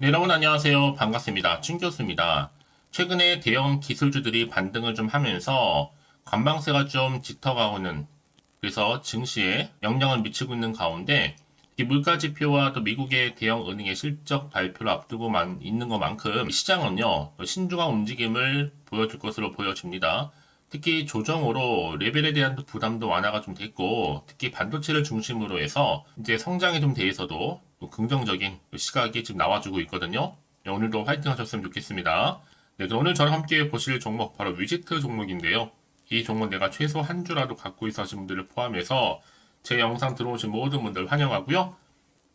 네, 여러분 안녕하세요. 반갑습니다. 춘 교수입니다. 최근에 대형 기술주들이 반등을 좀 하면서 관방세가 좀 짙어가고는 그래서 증시에 영향을 미치고 있는 가운데 이 물가 지표와 또 미국의 대형 은행의 실적 발표를 앞두고 있는 것만큼 시장은요 신중한 움직임을 보여줄 것으로 보여집니다. 특히 조정으로 레벨에 대한 부담도 완화가 좀 됐고 특히 반도체를 중심으로 해서 이제 성장에 좀 대해서도 또 긍정적인 시각이 지금 나와주고 있거든요. 네, 오늘도 화이팅 하셨으면 좋겠습니다. 네, 그럼 오늘 저랑 함께 보실 종목 바로 위지트 종목인데요. 이 종목 내가 최소 한 주라도 갖고 있어 하신 분들을 포함해서 제 영상 들어오신 모든 분들 환영하고요.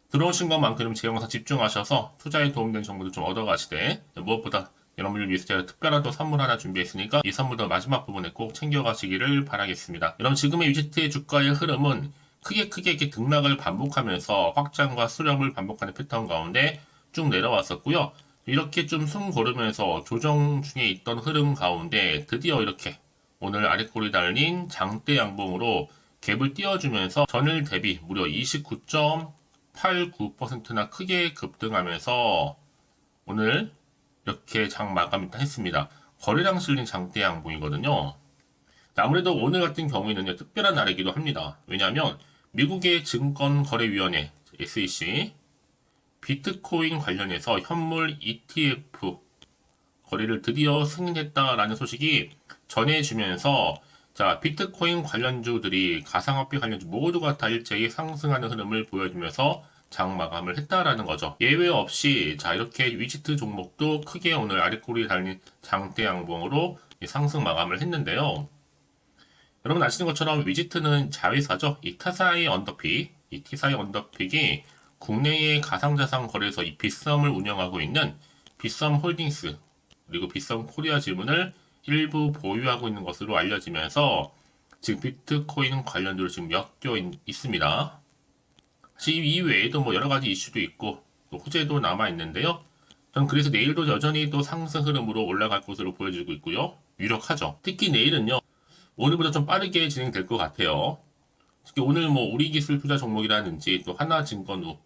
들어오신 것만큼 제 영상 집중하셔서 투자에 도움되는 정보도 좀 얻어가시되 무엇보다 여러분을 위해서 제가 특별한 또 선물 하나 준비했으니까 이 선물도 마지막 부분에 꼭 챙겨가시기를 바라겠습니다. 여러분 지금의 위지트의 주가의 흐름은 크게 이렇게 등락을 반복하면서 확장과 수렴을 반복하는 패턴 가운데 쭉 내려왔었고요. 이렇게 좀 숨 고르면서 조정 중에 있던 흐름 가운데 드디어 이렇게 오늘 아랫골이 달린 장대 양봉으로 갭을 띄워주면서 전일 대비 무려 29.89%나 크게 급등하면서 오늘 이렇게 장 마감을 했습니다. 거래량 실린 장대 양봉이거든요. 아무래도 오늘 같은 경우에는 특별한 날이기도 합니다. 왜냐하면 미국의 증권거래위원회 SEC 비트코인 관련해서 현물 ETF 거래를 드디어 승인했다라는 소식이 전해지면서 자, 비트코인 관련주들이 가상화폐 관련주 모두가 다 일제히 상승하는 흐름을 보여주면서 장 마감을 했다라는 거죠. 예외 없이 자 이렇게 위지트 종목도 크게 오늘 아랫꼬리에 달린 장대 양봉으로 상승 마감을 했는데요. 여러분 아시는 것처럼 위지트는 자회사죠. 이 티사이 언더픽이 국내의 가상자산 거래소 이 빗썸을 운영하고 있는 빗썸 홀딩스 그리고 빗썸 코리아 지분을 일부 보유하고 있는 것으로 알려지면서 지금 비트코인 관련주로 지금 엮여 있습니다. 사실 이 외에도 뭐 여러 가지 이슈도 있고 또 호재도 남아 있는데요. 전 그래서 내일도 여전히 또 상승 흐름으로 올라갈 것으로 보여지고 있고요. 유력하죠. 특히 내일은요. 오늘보다 좀 빠르게 진행될 것 같아요. 특히 오늘 뭐 우리기술 투자 종목이라든지 또 하나증권우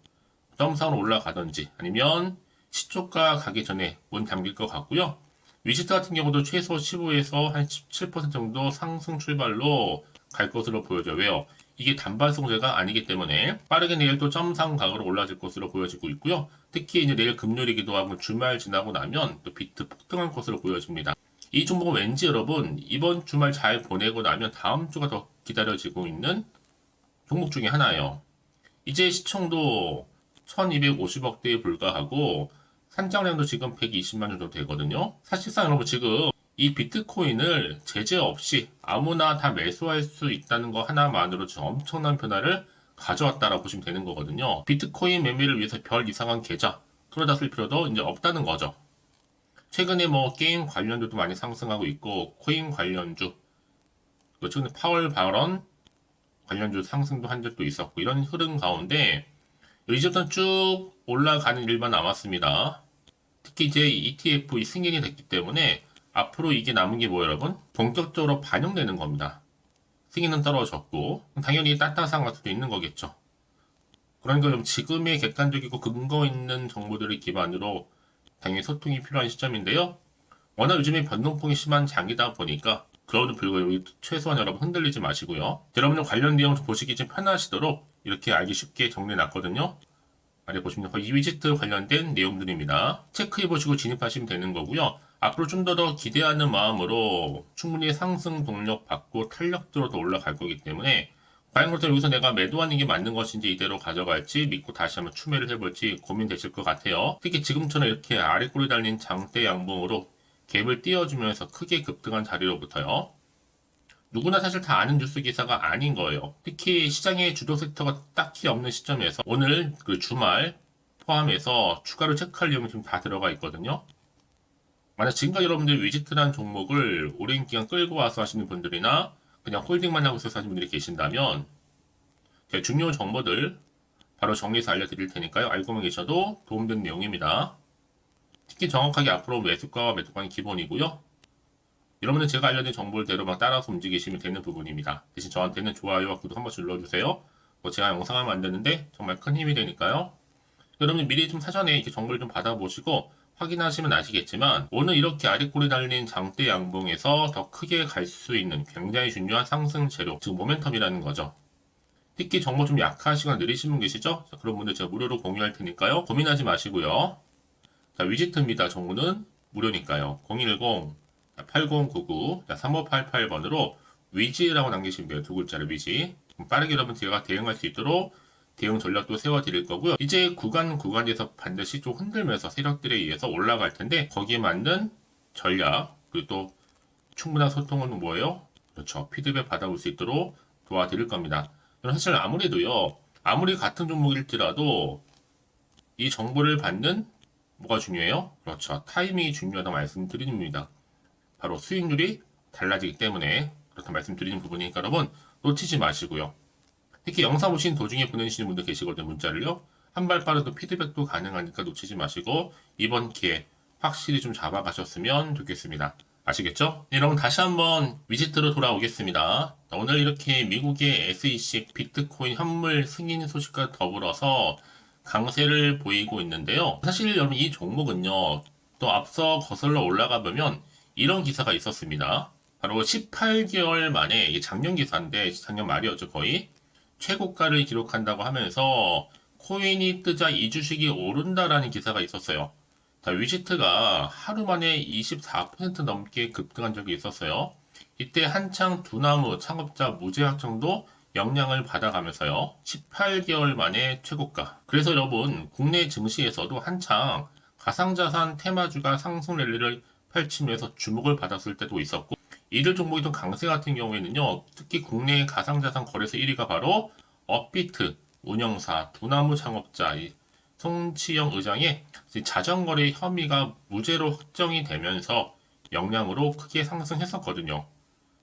점상으로 올라가든지 아니면 시초가 가기 전에 문 잠길 것 같고요. 위시트 같은 경우도 최소 15에서 한 17% 정도 상승 출발로 갈 것으로 보여져요. 왜요? 이게 단발성제가 아니기 때문에 빠르게 내일 또 점상각으로 올라질 것으로 보여지고 있고요. 특히 이제 내일 금요일이기도 하고 주말 지나고 나면 또 비트 폭등할 것으로 보여집니다. 이 종목은 왠지 여러분 이번 주말 잘 보내고 나면 다음 주가 더 기다려지고 있는 종목 중에 하나예요. 이제 시총도 1250억대에 불과하고 산장량도 지금 120만 정도 되거든요. 사실상 여러분 지금 이 비트코인을 제재 없이 아무나 다 매수할 수 있다는 거 하나만으로 지금 엄청난 변화를 가져왔다라고 보시면 되는 거거든요. 비트코인 매매를 위해서 별 이상한 계좌 풀어다 쓸 필요도 이제 없다는 거죠. 최근에 뭐 게임 관련주도 많이 상승하고 있고 코인 관련주 최근에 파월 발언 관련주 상승도 한 적도 있었고 이런 흐름 가운데 이제부터 쭉 올라가는 일만 남았습니다. 특히 이제 ETF 승인이 됐기 때문에 앞으로 이게 남은 게 뭐예요, 여러분? 본격적으로 반영되는 겁니다. 승인은 떨어졌고 당연히 따따상 같은 게 있는 거겠죠. 그러니까 좀 지금의 객관적이고 근거 있는 정보들을 기반으로 당연히 소통이 필요한 시점인데요. 워낙 요즘에 변동폭이 심한 장이다 보니까 그럼에도 불구하고 최소한 여러분 흔들리지 마시고요. 여러분들 관련 내용 보시기 좀 편하시도록 이렇게 알기 쉽게 정리해 놨거든요. 아래 보시면 이 위지트 관련된 내용들입니다. 체크해 보시고 진입하시면 되는 거고요. 앞으로 좀 더 기대하는 마음으로 충분히 상승 동력 받고 탄력적으로 더 올라갈 거기 때문에 과연 그렇다면 여기서 내가 매도하는 게 맞는 것인지 이대로 가져갈지 믿고 다시 한번 추매를 해볼지 고민되실 것 같아요. 특히 지금처럼 이렇게 아래 꼬리 달린 장대 양봉으로 갭을 띄워주면서 크게 급등한 자리로부터요. 누구나 사실 다 아는 뉴스 기사가 아닌 거예요. 특히 시장의 주도 섹터가 딱히 없는 시점에서 오늘 그 주말 포함해서 추가로 체크할 내용이 지금 다 들어가 있거든요. 만약 지금까지 여러분들 위지트란 종목을 오랜 기간 끌고 와서 하시는 분들이나 그냥 홀딩만 하고 있어서 하시는 분들이 계신다면 중요 정보들 바로 정리해서 알려드릴 테니까요. 알고만 계셔도 도움되는 내용입니다. 특히 정확하게 앞으로 매수가와 매도가는 기본이고요. 여러분은 제가 알려드린 정보대로만 따라서 움직이시면 되는 부분입니다. 대신 저한테는 좋아요와 구독 한 번씩 눌러주세요. 제가 영상을 만드는데 정말 큰 힘이 되니까요. 여러분 미리 좀 사전에 이렇게 정보를 좀 받아보시고 확인하시면 아시겠지만 오늘 이렇게 아랫골이 달린 장대 양봉에서 더 크게 갈 수 있는 굉장히 중요한 상승 재료, 즉 모멘텀이라는 거죠. 특히 정보 좀 약하시거나 느리신 분 계시죠? 자, 그런 분들 제가 무료로 공유할 테니까요. 고민하지 마시고요. 자, 위지트입니다. 정보는 무료니까요. 010-8099-3588번으로 위지라고 남기시면 돼요. 두 글자를 위지. 빠르게 여러분 제가 대응할 수 있도록 대응 전략도 세워드릴 거고요. 이제 구간에서 반드시 좀 흔들면서 세력들에 의해서 올라갈 텐데 거기에 맞는 전략 그리고 또 충분한 소통은 뭐예요? 그렇죠. 피드백 받아올 수 있도록 도와드릴 겁니다. 사실 아무래도요. 아무리 같은 종목일지라도 이 정보를 받는 뭐가 중요해요? 그렇죠. 타이밍이 중요하다고 말씀드립니다. 바로 수익률이 달라지기 때문에 그렇다 말씀드리는 부분이니까 여러분 놓치지 마시고요. 특히 영상 보신 도중에 보내주시는 분들 계시거든요. 문자를요. 한 발 빠르도 피드백도 가능하니까 놓치지 마시고 이번 기회 확실히 좀 잡아가셨으면 좋겠습니다. 아시겠죠? 네, 여러분 다시 한번 위지트로 돌아오겠습니다. 오늘 이렇게 미국의 SEC 비트코인 현물 승인 소식과 더불어서 강세를 보이고 있는데요. 사실 여러분 이 종목은요. 또 앞서 거슬러 올라가 보면 이런 기사가 있었습니다. 바로 18개월 만에 이게 작년 기사인데 작년 말이었죠 거의 최고가를 기록한다고 하면서 코인이 뜨자 이 주식이 오른다라는 기사가 있었어요. 자, 위지트가 하루 만에 24% 넘게 급등한 적이 있었어요. 이때 한창 두나무 창업자 무죄확정도 영향을 받아가면서요. 18개월 만에 최고가. 그래서 여러분 국내 증시에서도 한창 가상자산 테마주가 상승 랠리를 펼치면서 주목을 받았을 때도 있었고 이들 종목이던 강세 같은 경우에는요. 특히 국내 가상자산 거래소 1위가 바로 업비트 운영사 두나무 창업자 송치영 의장의 자전거래 혐의가 무죄로 확정이 되면서 영향으로 크게 상승했었거든요.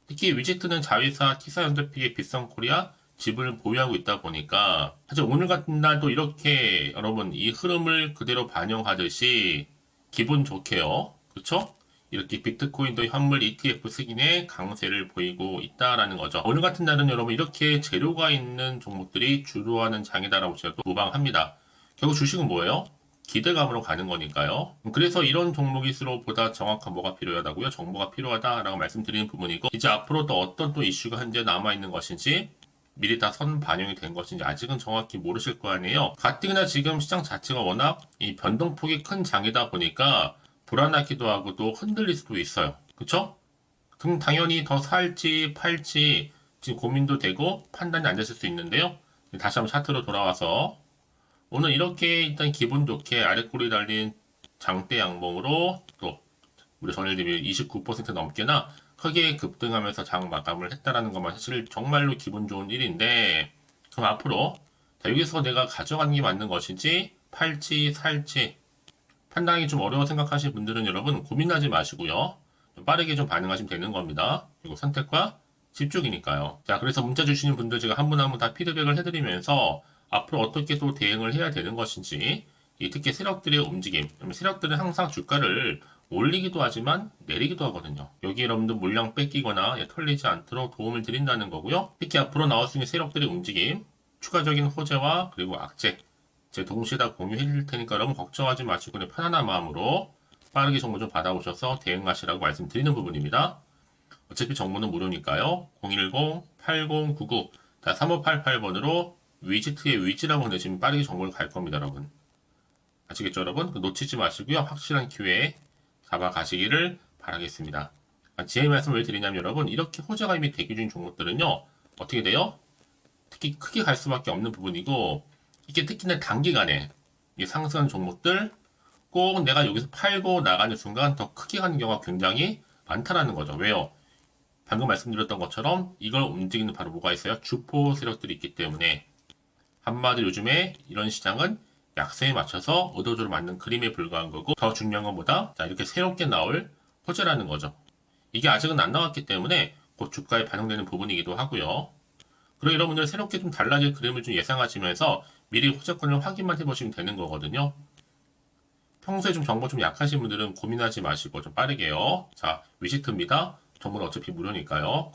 특히 위지트는 자회사 티사현대픽의 빗성코리아 지분을 보유하고 있다 보니까 사실 오늘 같은 날도 이렇게 여러분 이 흐름을 그대로 반영하듯이 기분 좋게요. 그렇죠? 이렇게 비트코인도 현물 ETF 승인의 강세를 보이고 있다라는 거죠. 오늘 같은 날은 여러분 이렇게 재료가 있는 종목들이 주도하는 장이다라고 제가 또 무방합니다. 결국 주식은 뭐예요? 기대감으로 가는 거니까요. 그래서 이런 종목일수록 보다 정확한 뭐가 필요하다고요? 정보가 필요하다라고 말씀드리는 부분이고 이제 앞으로 또 어떤 또 이슈가 현재 남아있는 것인지 미리 다 선 반영이 된 것인지 아직은 정확히 모르실 거 아니에요. 가뜩이나 지금 시장 자체가 워낙 이 변동폭이 큰 장이다 보니까 불안하기도 하고 또 흔들릴 수도 있어요. 그쵸? 그럼 당연히 더 살지 팔지 지금 고민도 되고 판단이 안 되실 수 있는데요. 다시 한번 차트로 돌아와서 오늘 이렇게 일단 기분 좋게 아랫골이 달린 장대 양봉으로 또 우리 전일 대비 29% 넘게나 크게 급등하면서 장 마감을 했다라는 것만 사실 정말로 기분 좋은 일인데 그럼 앞으로 자, 여기서 내가 가져가는 게 맞는 것인지 팔지 살지 판단이 좀 어려워 생각하시는 분들은 여러분 고민하지 마시고요. 좀 빠르게 좀 반응하시면 되는 겁니다. 그리고 선택과 집중이니까요. 자, 그래서 문자 주시는 분들 제가 한 분 한 분 다 피드백을 해드리면서 앞으로 어떻게 또 대응을 해야 되는 것인지 특히 세력들의 움직임, 세력들은 항상 주가를 올리기도 하지만 내리기도 하거든요. 여기 여러분들 물량 뺏기거나 털리지 않도록 도움을 드린다는 거고요. 특히 앞으로 나올 수 있는 세력들의 움직임, 추가적인 호재와 그리고 악재 제 동시에 다 공유해 드릴 테니까 여러분 걱정하지 마시고 그냥 편안한 마음으로 빠르게 정보 좀 받아오셔서 대응하시라고 말씀드리는 부분입니다. 어차피 정보는 무료니까요. 010-8099-3588번으로 위지트의 위지라고 보내시면 빠르게 정보를 갈 겁니다, 여러분. 아시겠죠, 여러분? 놓치지 마시고요. 확실한 기회에 잡아가시기를 바라겠습니다. 제 말씀을 왜 드리냐면 여러분 이렇게 호재가 이미 대기 중인 종목들은요. 어떻게 돼요? 특히 크게 갈 수밖에 없는 부분이고 이게 특히나 단기간에 상승한 종목들 꼭 내가 여기서 팔고 나가는 순간 더 크게 가는 경우가 굉장히 많다라는 거죠. 왜요? 방금 말씀드렸던 것처럼 이걸 움직이는 바로 뭐가 있어요? 주포 세력들이 있기 때문에 한마디로 요즘에 이런 시장은 약세에 맞춰서 의도적으로 만든 그림에 불과한 거고 더 중요한 건 뭐다? 자, 이렇게 새롭게 나올 호재라는 거죠. 이게 아직은 안 나왔기 때문에 곧 주가에 반영되는 부분이기도 하고요. 그리고 여러분들 새롭게 좀 달라질 그림을 좀 예상하시면서 미리 호재권을 확인만 해보시면 되는 거거든요. 평소에 좀 정보 좀 약하신 분들은 고민하지 마시고 좀 빠르게요. 자, 위시트입니다. 정보는 어차피 무료니까요.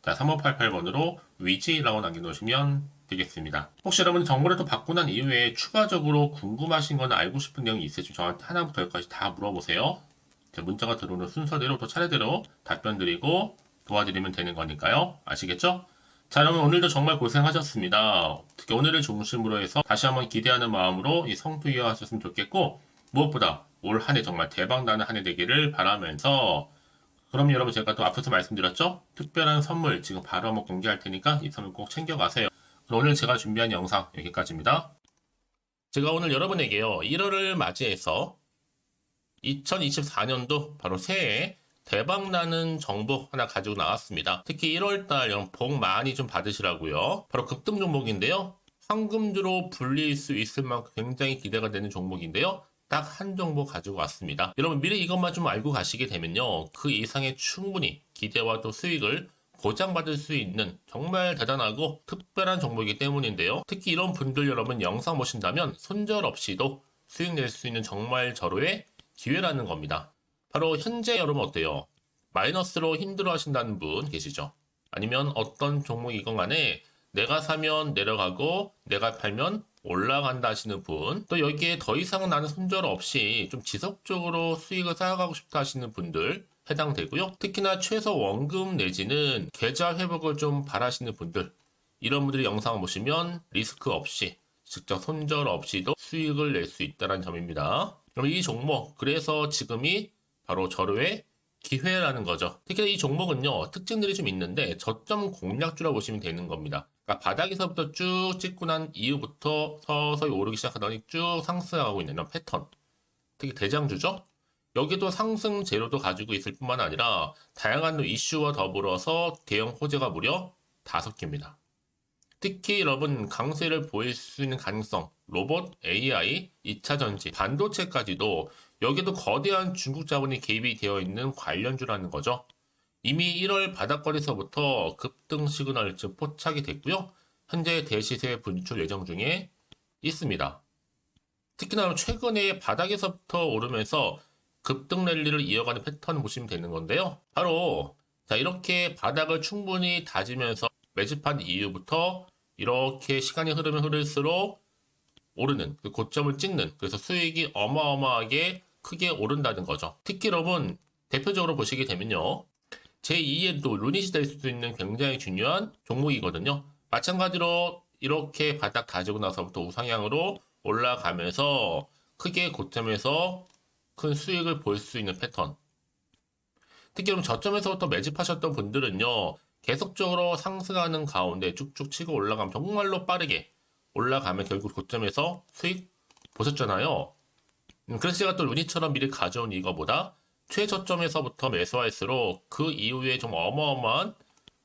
010-8099-3588번으로 위지라고 남겨놓으시면 되겠습니다. 혹시 여러분 정보를 또 받고 난 이후에 추가적으로 궁금하신 거나 알고 싶은 내용이 있으시면 저한테 하나부터 열까지 다 물어보세요. 제 문자가 들어오는 순서대로 또 차례대로 답변 드리고 도와드리면 되는 거니까요. 아시겠죠? 자, 여러분 오늘도 정말 고생하셨습니다. 특히 오늘을 중심으로 해서 다시 한번 기대하는 마음으로 이 성투 이어하셨으면 좋겠고, 무엇보다 올 한 해 정말 대박 나는 한 해 되기를 바라면서, 그럼 여러분 제가 또 앞서서 말씀드렸죠? 특별한 선물 지금 바로 한번 공개할 테니까 이 선물 꼭 챙겨가세요. 그럼 오늘 제가 준비한 영상 여기까지입니다. 제가 오늘 여러분에게요, 1월을 맞이해서 2024년도 바로 새해 대박나는 정보 하나 가지고 나왔습니다. 특히 1월달 복 많이 좀 받으시라고요. 바로 급등 종목인데요. 황금주로 불릴 수 있을 만큼 굉장히 기대가 되는 종목인데요. 딱 한 종목 가지고 왔습니다. 여러분 미리 이것만 좀 알고 가시게 되면요. 그 이상의 충분히 기대와 또 수익을 보장받을 수 있는 정말 대단하고 특별한 종목이기 때문인데요. 특히 이런 분들 여러분 영상 보신다면 손절 없이도 수익 낼 수 있는 정말 절호의 기회라는 겁니다. 바로 현재 여러분 어때요? 마이너스로 힘들어 하신다는 분 계시죠? 아니면 어떤 종목이건 간에 내가 사면 내려가고 내가 팔면 올라간다 하시는 분, 또 여기에 더 이상 나는 손절 없이 좀 지속적으로 수익을 쌓아가고 싶다 하시는 분들 해당되고요. 특히나 최소 원금 내지는 계좌 회복을 좀 바라시는 분들, 이런 분들이 영상을 보시면 리스크 없이 직접 손절 없이도 수익을 낼 수 있다는 점입니다. 그럼 이 종목, 그래서 지금이 바로 절호의 기회라는 거죠. 특히 이 종목은요, 특징들이 좀 있는데 저점 공략주라고 보시면 되는 겁니다. 그러니까 바닥에서부터 쭉 찍고 난 이후부터 서서히 오르기 시작하더니 쭉 상승하고 있는 이런 패턴. 특히 대장주죠. 여기도 상승 재료도 가지고 있을 뿐만 아니라 다양한 이슈와 더불어서 대형 호재가 무려 5개입니다. 특히 여러분 강세를 보일 수 있는 가능성, 로봇, AI, 2차 전지, 반도체까지도 여기도 거대한 중국 자본이 개입이 되어 있는 관련주라는 거죠. 이미 1월 바닥거리서부터 급등 시그널 즉 포착이 됐고요. 현재 대시세 분출 예정 중에 있습니다. 특히나 최근에 바닥에서부터 오르면서 급등 랠리를 이어가는 패턴을 보시면 되는 건데요. 바로 자 이렇게 바닥을 충분히 다지면서 매집한 이후부터 이렇게 시간이 흐르면 흐를수록 오르는 그 고점을 찍는, 그래서 수익이 어마어마하게 크게 오른다는 거죠. 특히 여러분 대표적으로 보시게 되면요, 제2의 또 루닛이 될 수도 있는 굉장히 중요한 종목이거든요. 마찬가지로 이렇게 바닥 다지고 나서부터 우상향으로 올라가면서 크게 고점에서 큰 수익을 볼 수 있는 패턴. 특히 그럼 저점에서부터 매집하셨던 분들은요, 계속적으로 상승하는 가운데 쭉쭉 치고 올라가면 정말로 빠르게 올라가면 결국 고점에서 수익 보셨잖아요. 그래서 제가 또 루니처럼 미리 가져온 이거보다 최저점에서부터 매수할수록 그 이후에 좀 어마어마한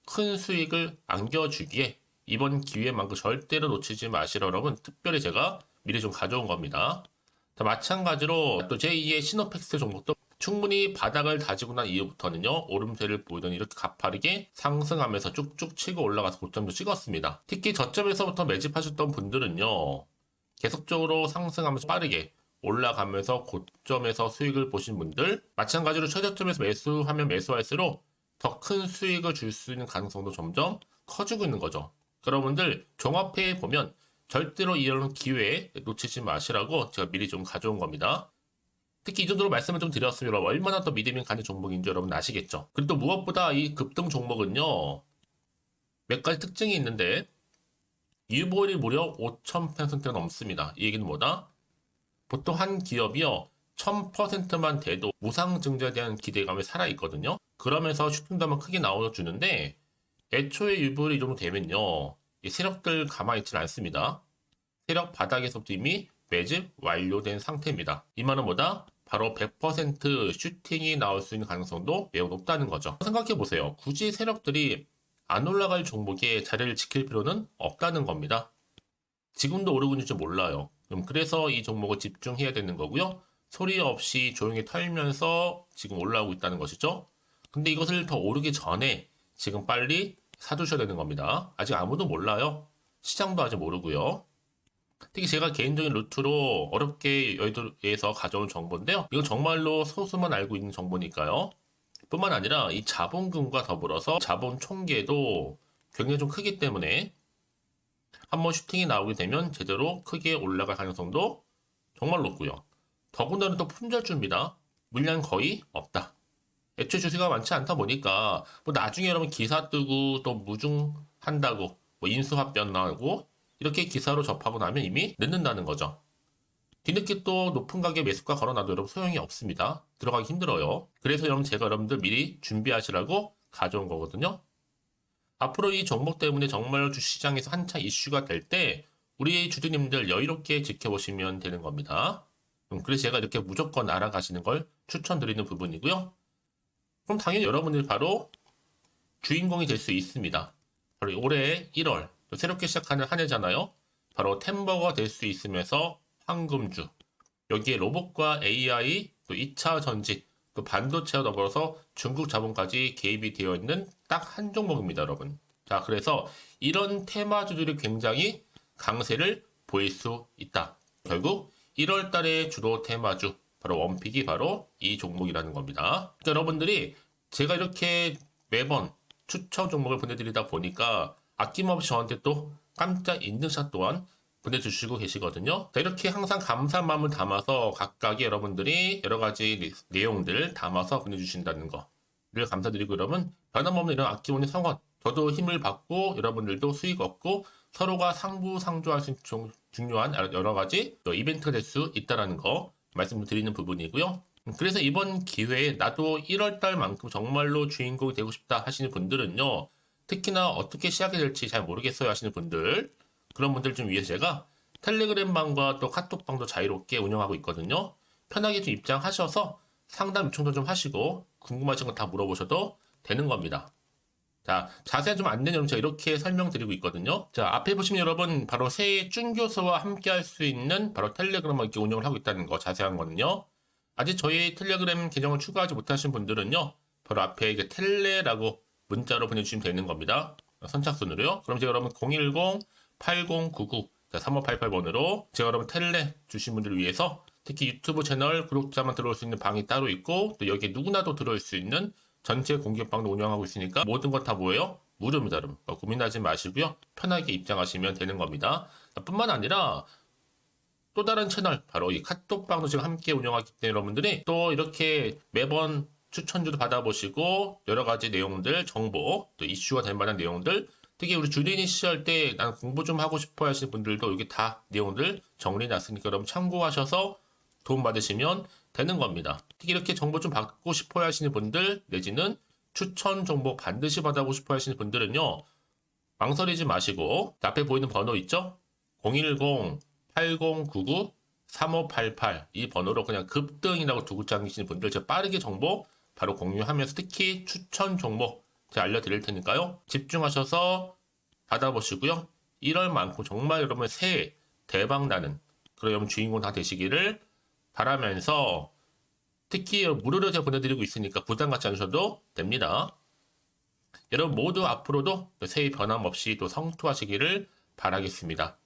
큰 수익을 안겨주기에 이번 기회만큼 절대로 놓치지 마시라 여러분 특별히 제가 미리 좀 가져온 겁니다. 자, 마찬가지로 또 제2의 시노팩스 종목도 충분히 바닥을 다지고 난 이후부터는요, 오름세를 보이던 이렇게 가파르게 상승하면서 쭉쭉 치고 올라가서 고점도 찍었습니다. 특히 저점에서부터 매집하셨던 분들은요, 계속적으로 상승하면서 빠르게 올라가면서 고점에서 수익을 보신 분들, 마찬가지로 최저점에서 매수하면 매수할수록 더 큰 수익을 줄 수 있는 가능성도 점점 커지고 있는 거죠. 여러분들 종합해 보면 절대로 이런 기회에 놓치지 마시라고 제가 미리 좀 가져온 겁니다. 특히 이 정도로 말씀을 좀 드렸으면 여러분 얼마나 더 믿음이 가는 종목인 줄 여러분 아시겠죠? 그리고 또 무엇보다 이 급등 종목은요, 몇 가지 특징이 있는데 유보율이 무려 5000%가 넘습니다. 이 얘기는 뭐다? 보통 한 기업이요 1000%만 돼도 무상증자에 대한 기대감이 살아있거든요. 그러면서 슈팅도 한번 크게 나와주는데 애초에 유보율이 이 정도 되면요, 이 세력들 가만히 있지는 않습니다. 세력 바닥에서부터 이미 매집 완료된 상태입니다. 이 말은 뭐다? 바로 100% 슈팅이 나올 수 있는 가능성도 매우 높다는 거죠. 생각해보세요. 굳이 세력들이 안 올라갈 종목에 자리를 지킬 필요는 없다는 겁니다. 지금도 오르고 있는지 몰라요. 그래서 이 종목을 집중해야 되는 거고요. 소리 없이 조용히 털면서 지금 올라오고 있다는 것이죠. 근데 이것을 더 오르기 전에 지금 빨리 사두셔야 되는 겁니다. 아직 아무도 몰라요. 시장도 아직 모르고요. 특히 제가 개인적인 루트로 어렵게 여의도에서 가져온 정보인데요. 이건 정말로 소수만 알고 있는 정보니까요. 뿐만 아니라 이 자본금과 더불어서 자본 총계도 굉장히 좀 크기 때문에 한번 슈팅이 나오게 되면 제대로 크게 올라갈 가능성도 정말 높고요. 더군다나 또 품절주입니다. 물량 거의 없다. 애초에 주수가 많지 않다 보니까 뭐 나중에 여러분 기사 뜨고 또 무중한다고 뭐 인수합병 나고 이렇게 기사로 접하고 나면 이미 늦는다는 거죠. 뒤늦게 또 높은 가격에 매수가 걸어놔도 여러분 소용이 없습니다. 들어가기 힘들어요. 그래서 여러분 제가 여러분들 미리 준비하시라고 가져온 거거든요. 앞으로 이 종목 때문에 정말 주시장에서 한창 이슈가 될 때 우리 주주님들 여유롭게 지켜보시면 되는 겁니다. 그래서 제가 이렇게 무조건 알아가시는 걸 추천드리는 부분이고요. 그럼 당연히 여러분들이 바로 주인공이 될 수 있습니다. 바로 올해 1월 새롭게 시작하는 한 해잖아요. 바로 템버가 될 수 있으면서 황금주, 여기에 로봇과 AI, 또 2차 전지, 또 반도체와 더불어서 중국 자본까지 개입이 되어 있는 딱 한 종목입니다, 여러분. 자, 그래서 이런 테마주들이 굉장히 강세를 보일 수 있다. 결국 1월 달에 주로 테마주, 바로 원픽이 바로 이 종목이라는 겁니다. 그러니까 여러분들이 제가 이렇게 매번 추천 종목을 보내드리다 보니까 아낌없이 저한테 또 깜짝 인증샷 또한 보내주시고 계시거든요. 자, 이렇게 항상 감사한 마음을 담아서 각각의 여러분들이 여러 가지 내용들 담아서 보내주신다는 거를 감사드리고, 여러분 변함없는 이런 아낌없는 성원, 저도 힘을 받고 여러분들도 수익 얻고 서로가 상부상조할 수 있는 중요한 여러 가지 이벤트가 될 수 있다는 거 말씀드리는 부분이고요. 그래서 이번 기회에 나도 1월달만큼 정말로 주인공이 되고 싶다 하시는 분들은요, 특히나 어떻게 시작이 될지 잘 모르겠어요 하시는 분들, 그런 분들 좀 위해서 제가 텔레그램방과 또 카톡방도 자유롭게 운영하고 있거든요. 편하게 좀 입장하셔서 상담 요청도 좀 하시고 궁금하신 거 다 물어보셔도 되는 겁니다. 자, 자세한 좀 안내는 제가 이렇게 설명드리고 있거든요. 자, 앞에 보시면 여러분 바로 새해 쭌교수와 함께 할 수 있는 바로 텔레그램을 이렇게 운영을 하고 있다는 거, 자세한 거는요. 아직 저희 텔레그램 계정을 추가하지 못하신 분들은요, 바로 앞에 이게 텔레라고 문자로 보내주시면 되는 겁니다. 선착순으로요. 그럼 제가 여러분 010-8099 3588번으로 제가 여러분 텔레 주신 분들을 위해서 특히 유튜브 채널 구독자만 들어올 수 있는 방이 따로 있고, 또 여기에 누구나도 들어올 수 있는 전체 공개방도 운영하고 있으니까 모든 것 다 뭐예요? 무료입니다, 여러분. 고민하지 마시고요. 편하게 입장하시면 되는 겁니다. 뿐만 아니라 또 다른 채널, 바로 이 카톡방도 지금 함께 운영하기 때문에 여러분들이 또 이렇게 매번 추천주도 받아보시고 여러 가지 내용들, 정보, 또 이슈가 될 만한 내용들, 특히 우리 주린이 시절 때 난 공부 좀 하고 싶어 하시는 분들도 여기 다 내용들 정리해놨으니까 여러분 참고하셔서 도움 받으시면 되는 겁니다. 특히 이렇게 정보 좀 받고 싶어 하시는 분들, 내지는 추천 정보 반드시 받아보고 싶어 하시는 분들은요, 망설이지 마시고 앞에 보이는 번호 있죠? 010-8099-3588 이 번호로 그냥 급등이라고 두고 당기시는 분들 제가 빠르게 정보 바로 공유하면서 특히 추천 종목 제가 알려드릴 테니까요. 집중하셔서 받아보시고요. 1월만큼 정말 여러분 새해 대박 나는 그런 여러분 주인공 다 되시기를 바라면서, 특히 무료로 제가 보내드리고 있으니까 부담 갖지 않으셔도 됩니다. 여러분 모두 앞으로도 새해 변함없이 또 성투하시기를 바라겠습니다.